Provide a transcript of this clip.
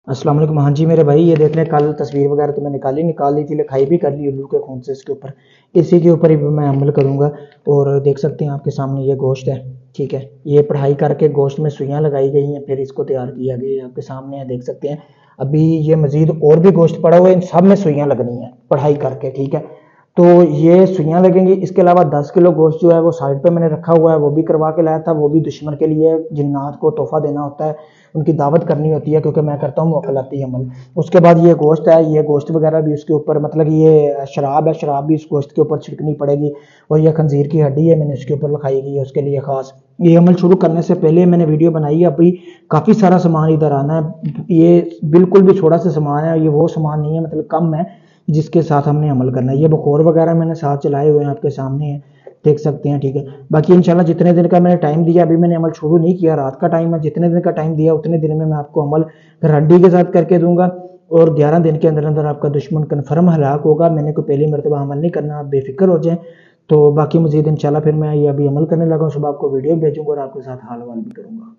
अस्सलाम वालेकुम। हाँ जी मेरे भाई, ये देख लें, कल तस्वीर वगैरह तो मैं निकाल ली थी, लिखाई भी कर ली उल्लू के खून से इसके ऊपर। इसी के ऊपर ही मैं अमल करूँगा। और देख सकते हैं आपके सामने ये गोश्त है। ठीक है, ये पढ़ाई करके गोश्त में सुइयाँ लगाई गई हैं, फिर इसको तैयार किया गया है, आपके सामने है, देख सकते हैं। अभी ये मजीद और भी गोश्त पड़ा हुआ है, इन सब में सुइयाँ लगनी है पढ़ाई करके। ठीक है, तो ये सुइयाँ लगेंगी। इसके अलावा 10 किलो गोश्त जो है वो साइड पे मैंने रखा हुआ है, वो भी करवा के लाया था। वो भी दुश्मन के लिए, जिन्नात को तोहफा देना होता है, उनकी दावत करनी होती है, क्योंकि मैं करता हूँ मुअक्कलाती अमल। उसके बाद ये गोश्त है, ये गोश्त वगैरह भी उसके ऊपर, मतलब ये शराब है, शराब भी इस गोश्त के ऊपर छिड़कनी पड़ेगी। और ये खंजीर की हड्डी है, मैंने इसके ऊपर लगाई गई है उसके लिए खास। ये अमल शुरू करने से पहले मैंने वीडियो बनाई है, अभी काफ़ी सारा सामान इधर आना है। ये बिल्कुल भी छोटा सा सामान है, ये वो सामान नहीं है, मतलब कम है, जिसके साथ हमने अमल करना है। ये बखोर वगैरह मैंने साथ चलाए हुए हैं, आपके सामने है, देख सकते हैं। ठीक है, बाकी इंशाल्लाह जितने दिन का मैंने टाइम दिया, अभी मैंने अमल शुरू नहीं किया, रात का टाइम है, जितने दिन का टाइम दिया उतने दिन में मैं आपको अमल गारंटी के साथ करके दूंगा। और 11 दिन के अंदर अंदर आपका दुश्मन कन्फर्म हलाक होगा। मैंने कोई पहली मरतबा अमल नहीं करना, आप बेफिक्र हो जाएं। तो बाकी मजीद इंशाल्लाह फिर मैं ये अभी अमल करने लगा हूँ, सुबह आपको वीडियो भेजूंगा और आपके साथ हाल वाल भी करूंगा।